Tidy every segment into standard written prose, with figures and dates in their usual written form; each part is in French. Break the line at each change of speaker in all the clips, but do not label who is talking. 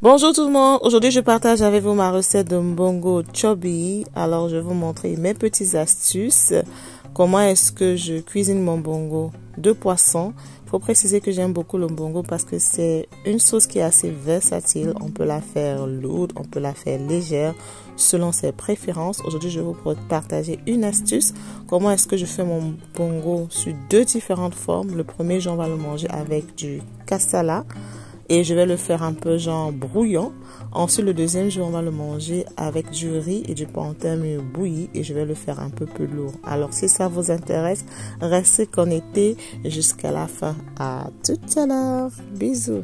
Bonjour tout le monde, aujourd'hui je partage avec vous ma recette de mbongo chubby. Alors je vais vous montrer mes petites astuces. Comment est-ce que je cuisine mon mbongo de poisson. Il faut préciser que j'aime beaucoup le mbongo parce que c'est une sauce qui est assez versatile. On peut la faire lourde, on peut la faire légère selon ses préférences. Aujourd'hui je vais vous partager une astuce. Comment est-ce que je fais mon mbongo sur deux différentes formes. Le premier jour on va le manger avec du cassala. Et je vais le faire un peu genre brouillon. Ensuite, le deuxième jour, on va le manger avec du riz et du plantain bouilli. Et je vais le faire un peu plus lourd. Alors, si ça vous intéresse, restez connectés jusqu'à la fin. À tout à l'heure. Bisous.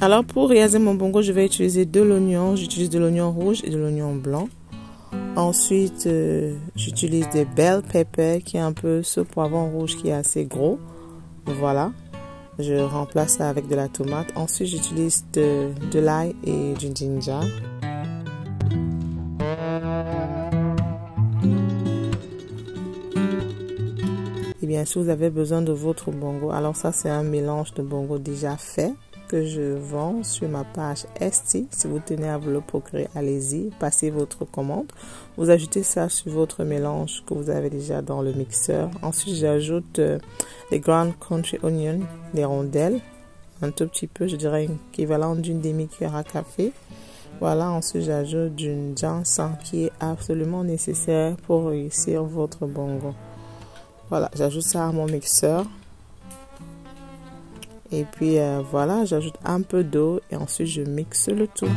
Alors pour réaliser mon mbongo, je vais utiliser de l'oignon. J'utilise de l'oignon rouge et de l'oignon blanc. Ensuite, j'utilise des bell pepper qui est un peu ce poivron rouge qui est assez gros. Voilà. Je remplace ça avec de la tomate. Ensuite, j'utilise de l'ail et du ginger. Et bien sûr, vous avez besoin de votre mbongo. Alors ça, c'est un mélange de mbongo déjà fait que je vends sur ma page Etsy. Si vous tenez à vous le procurer, allez-y, passez votre commande. Vous ajoutez ça sur votre mélange que vous avez déjà dans le mixeur. Ensuite, j'ajoute des ground country onion, des rondelles, un tout petit peu, je dirais équivalent d'une demi-cuillère à café. Voilà, ensuite j'ajoute du ginseng qui est absolument nécessaire pour réussir votre mbongo. Voilà, j'ajoute ça à mon mixeur. Et puis voilà, j'ajoute un peu d'eau et ensuite je mixe le tout.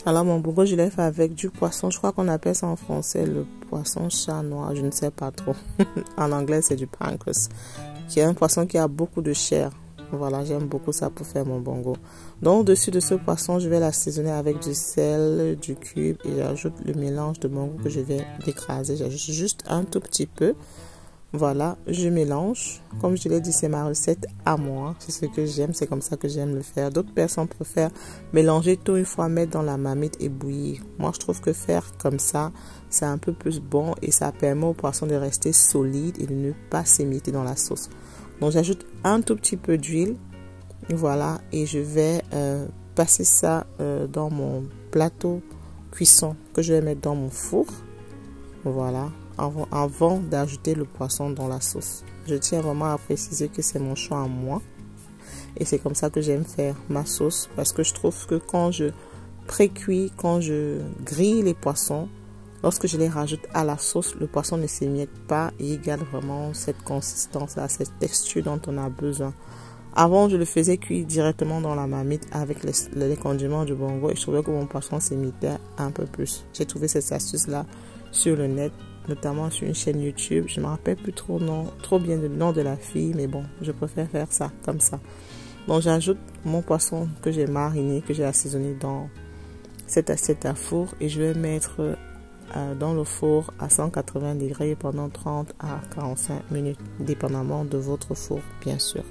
Alors mon mbongo, je l'ai fait avec du poisson. Je crois qu'on appelle ça en français le poisson chat noir. Je ne sais pas trop. En anglais, c'est du pancras. Qui est un poisson qui a beaucoup de chair. Voilà, j'aime beaucoup ça pour faire mon mbongo. Donc, au-dessus de ce poisson, je vais l'assaisonner avec du sel, du cube. Et j'ajoute le mélange de mbongo que je vais écraser. J'ajoute juste un tout petit peu. Voilà, je mélange. Comme je l'ai dit, c'est ma recette à moi. C'est ce que j'aime, c'est comme ça que j'aime le faire. D'autres personnes préfèrent mélanger tout une fois, mettre dans la marmite et bouillir. Moi, je trouve que faire comme ça, c'est un peu plus bon et ça permet au poisson de rester solide et de ne pas s'émietter dans la sauce. Donc, j'ajoute un tout petit peu d'huile. Voilà, et je vais passer ça dans mon plateau cuisson que je vais mettre dans mon four. Voilà. Avant d'ajouter le poisson dans la sauce. Je tiens vraiment à préciser que c'est mon choix à moi. Et c'est comme ça que j'aime faire ma sauce. Parce que je trouve que quand je pré-cuis, quand je grille les poissons, lorsque je les rajoute à la sauce, le poisson ne s'émiette pas et il garde vraiment cette consistance-là, cette texture dont on a besoin. Avant, je le faisais cuire directement dans la marmite avec les condiments du mbongo et je trouvais que mon poisson s'imitait un peu plus. J'ai trouvé cette astuce-là sur le net, notamment sur une chaîne YouTube. Je ne me rappelle plus trop bien le nom de la fille, mais bon, je préfère faire ça comme ça. Donc, j'ajoute mon poisson que j'ai mariné, que j'ai assaisonné dans cette assiette à four et je vais mettre dans le four à 180 degrés pendant 30 à 45 minutes, dépendamment de votre four, bien sûr.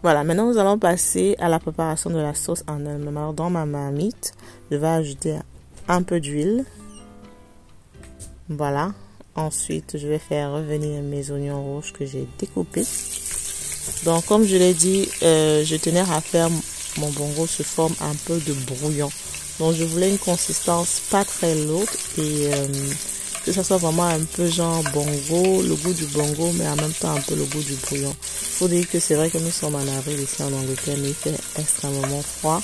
Voilà, maintenant nous allons passer à la préparation de la sauce en elle-même. Alors dans ma marmite, je vais ajouter un peu d'huile. Voilà. Ensuite, je vais faire revenir mes oignons rouges que j'ai découpés. Donc comme je l'ai dit, je tenais à faire mon bongo sous forme un peu de brouillon. Donc je voulais une consistance pas très lourde et que ça soit vraiment un peu genre bongo, le goût du bongo, mais en même temps un peu le goût du bouillon. Faut dire que c'est vrai que nous sommes en avril ici en Angleterre, mais il fait extrêmement froid.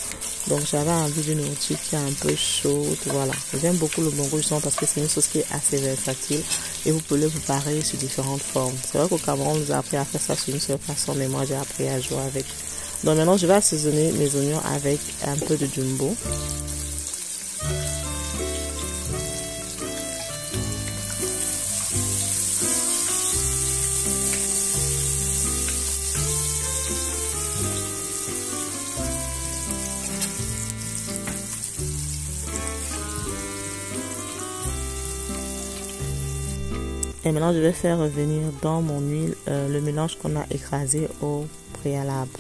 Donc j'avais envie d'une nourriture qui est un peu chaude, voilà. J'aime beaucoup le bongo justement parce que c'est une sauce qui est assez versatile et vous pouvez le préparer sous différentes formes. C'est vrai qu'au Cameroun, on nous a appris à faire ça sur une seule façon, mais moi j'ai appris à jouer avec. Donc maintenant je vais assaisonner mes oignons avec un peu de jumbo. Et maintenant, je vais faire revenir dans mon huile le mélange qu'on a écrasé au préalable.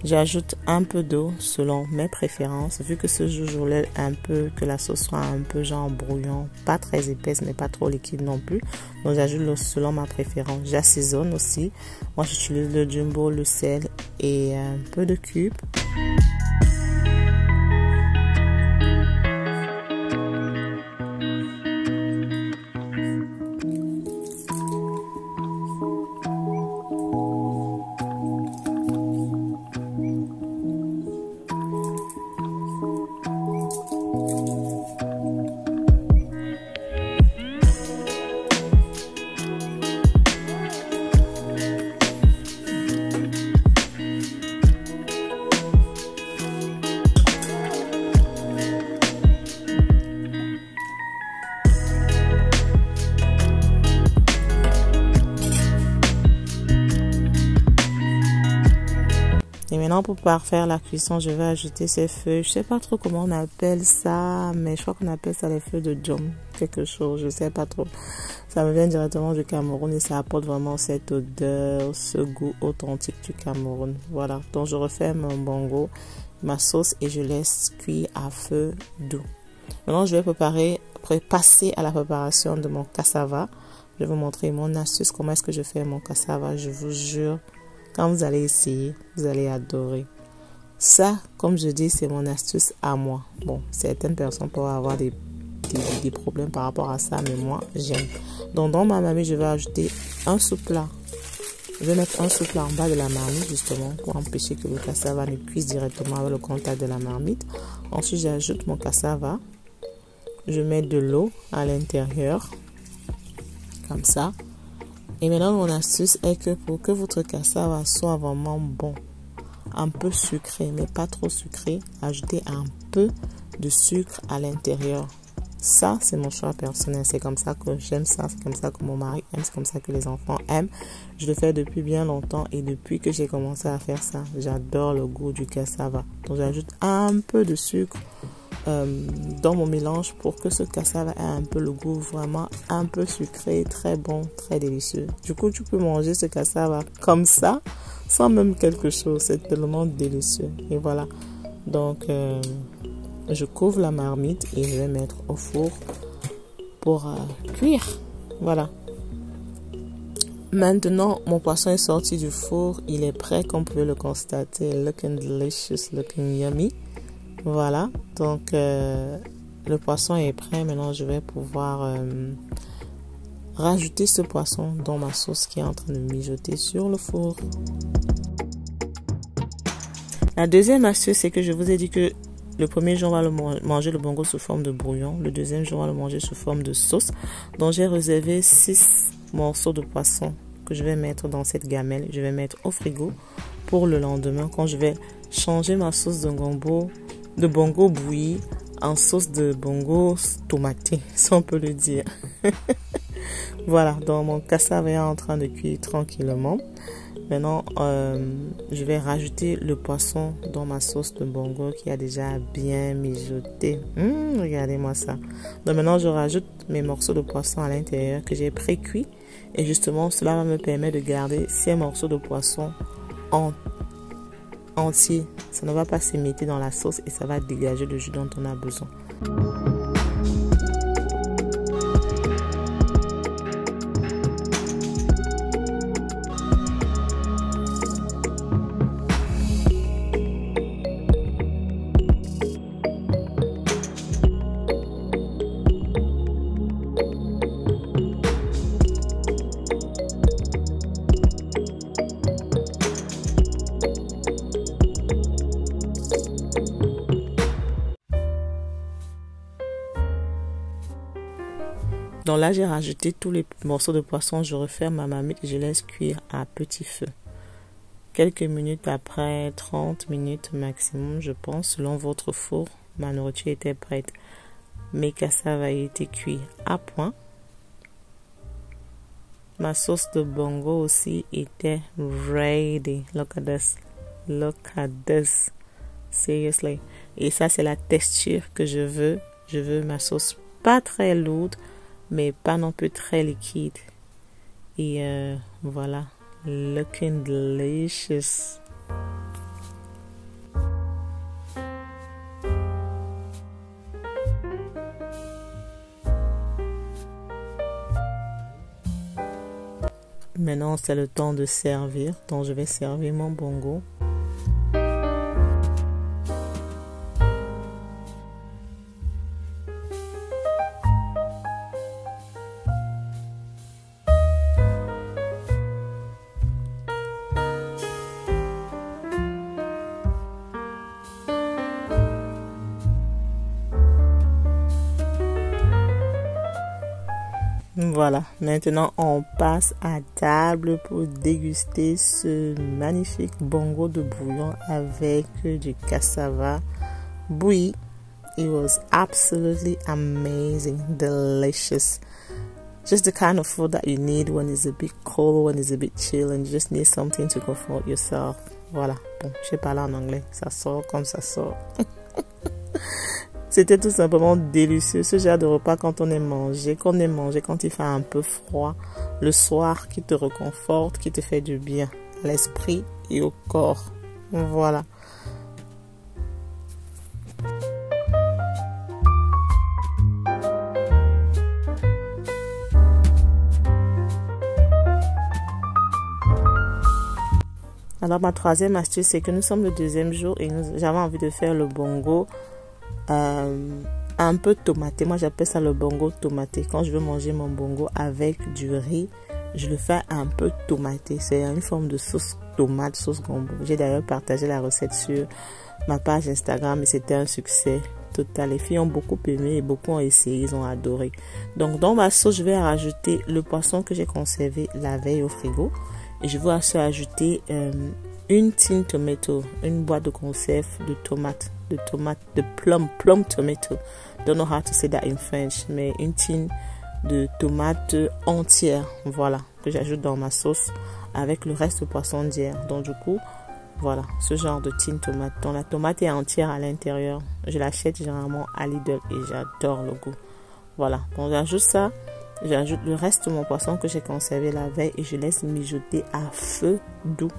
J'ajoute un peu d'eau selon mes préférences, vu que ce jour je voulais un peu que la sauce soit un peu genre brouillon, pas très épaisse mais pas trop liquide non plus. Donc j'ajoute l'eau selon ma préférence. J'assaisonne aussi. Moi j'utilise le jumbo, le sel et un peu de cube. Et maintenant, pour parfaire la cuisson, je vais ajouter ces feuilles. Je sais pas trop comment on appelle ça, mais je crois qu'on appelle ça les feuilles de djom, quelque chose, je sais pas trop. Ça me vient directement du Cameroun et ça apporte vraiment cette odeur, ce goût authentique du Cameroun. Voilà, donc je refais mon bongo, ma sauce et je laisse cuire à feu doux. Maintenant, je vais passer à la préparation de mon cassava. Je vais vous montrer mon astuce, comment est-ce que je fais mon cassava. Je vous jure, quand vous allez essayer, vous allez adorer. Ça, comme je dis, c'est mon astuce à moi. Bon, certaines personnes peuvent avoir des problèmes par rapport à ça, mais moi, j'aime. Donc, dans ma marmite, je vais ajouter un sous-plat. Je vais mettre un sous-plat en bas de la marmite, justement, pour empêcher que le cassava ne cuise directement avec le contact de la marmite. Ensuite, j'ajoute mon cassava. Je mets de l'eau à l'intérieur, comme ça. Et maintenant, mon astuce est que pour que votre cassava soit vraiment bon, un peu sucré, mais pas trop sucré, ajoutez un peu de sucre à l'intérieur. Ça, c'est mon choix personnel. C'est comme ça que j'aime ça. C'est comme ça que mon mari aime. C'est comme ça que les enfants aiment. Je le fais depuis bien longtemps et depuis que j'ai commencé à faire ça, j'adore le goût du cassava. Donc, j'ajoute un peu de sucre dans mon mélange pour que ce cassava ait un peu le goût vraiment un peu sucré, très bon, très délicieux. Du coup, tu peux manger ce cassava comme ça, sans même quelque chose. C'est tellement délicieux. Et voilà. Donc, je couvre la marmite et je vais mettre au four pour cuire. Voilà. Maintenant, mon poisson est sorti du four. Il est prêt, comme vous pouvez le constater. Looking delicious, looking yummy. Voilà. Donc, le poisson est prêt. Maintenant, je vais pouvoir rajouter ce poisson dans ma sauce qui est en train de mijoter sur le four. La deuxième astuce, c'est que je vous ai dit que le premier jour, on va manger le bongo sous forme de bouillon. Le deuxième jour, on va le manger sous forme de sauce. Donc, j'ai réservé 6 morceaux de poisson que je vais mettre dans cette gamelle. Je vais mettre au frigo pour le lendemain quand je vais changer ma sauce de bongo bouillie en sauce de bongo tomatée, si on peut le dire. Voilà, donc mon cassave est en train de cuire tranquillement. Maintenant, je vais rajouter le poisson dans ma sauce de bongo qui a déjà bien mijoté. Regardez-moi ça. Donc maintenant, je rajoute mes morceaux de poisson à l'intérieur que j'ai pré-cuit. Et justement, cela va me permettre de garder ces morceaux de poisson entiers. Ça ne va pas s'émietter dans la sauce et ça va dégager le jus dont on a besoin. Donc là, j'ai rajouté tous les morceaux de poisson. Je referme ma marmite et je laisse cuire à petit feu. Quelques minutes après, 30 minutes maximum, je pense, selon votre four, ma nourriture était prête. Mes cassaves avaient été cuits à point. Ma sauce de bongo aussi était ready. Look at this. Look at this. Seriously. Et ça, c'est la texture que je veux. Je veux ma sauce pas très lourde, mais pas non plus très liquide. Et voilà, looking delicious. Maintenant, c'est le temps de servir. Donc, je vais servir mon bongo. Voilà, maintenant on passe à table pour déguster ce magnifique bongo de bouillon avec du cassava bouilli. It was absolutely amazing, delicious. Just the kind of food that you need when it's a bit cold, when it's a bit chill, and you just need something to comfort yourself. Voilà, bon, je parle en anglais, ça sort comme ça sort. C'était tout simplement délicieux, ce genre de repas quand on est mangé, quand il fait un peu froid, le soir, qui te réconforte, qui te fait du bien à l'esprit et au corps. Voilà. Alors ma troisième astuce, c'est que nous sommes le deuxième jour et j'avais envie de faire le bongo un peu tomaté. Moi j'appelle ça le bongo tomaté. Quand je veux manger mon bongo avec du riz, je le fais un peu tomaté. C'est une forme de sauce tomate, sauce gombo. J'ai d'ailleurs partagé la recette sur ma page Instagram et c'était un succès total. Les filles ont beaucoup aimé et beaucoup ont essayé, ils ont adoré. Donc dans ma sauce, je vais rajouter le poisson que j'ai conservé la veille au frigo. Et je vais aussi ajouter une tin tomato, une boîte de conserve de tomates, de plum tomato. Don't know how to say that in French, mais une tin de tomates entière, voilà, que j'ajoute dans ma sauce avec le reste de poisson d'hier. Donc du coup, voilà, ce genre de tin tomate. Donc la tomate est entière à l'intérieur. Je l'achète généralement à Lidl et j'adore le goût. Voilà, donc j'ajoute ça. J'ajoute le reste de mon poisson que j'ai conservé la veille et je laisse mijoter à feu doux.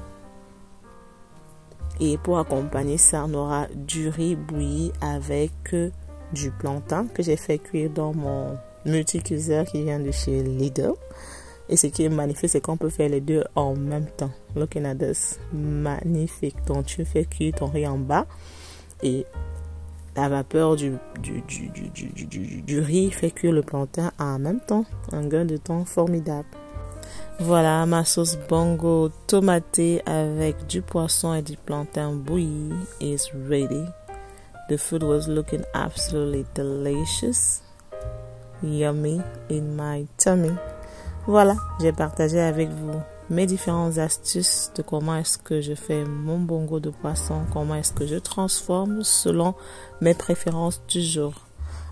Et pour accompagner ça, on aura du riz bouilli avec du plantain que j'ai fait cuire dans mon multicuiseur qui vient de chez Lidl. Et ce qui est magnifique, c'est qu'on peut faire les deux en même temps. Looking at this, magnifique. Donc tu fais cuire ton riz en bas et la vapeur du riz fait cuire le plantain en même temps. Un gain de temps formidable. Voilà, ma sauce bongo tomatée avec du poisson et du plantain bouilli is ready. The food was looking absolutely delicious. Yummy in my tummy. Voilà, j'ai partagé avec vous mes différentes astuces de comment est-ce que je fais mon bongo de poisson, comment est-ce que je transforme selon mes préférences du jour.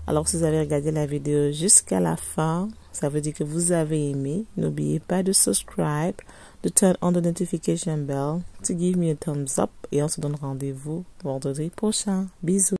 Alors, si vous avez regardé la vidéo jusqu'à la fin, ça veut dire que vous avez aimé. N'oubliez pas de subscribe, de turn on the notification bell, to give me a thumbs up et on se donne rendez-vous vendredi prochain. Bisous.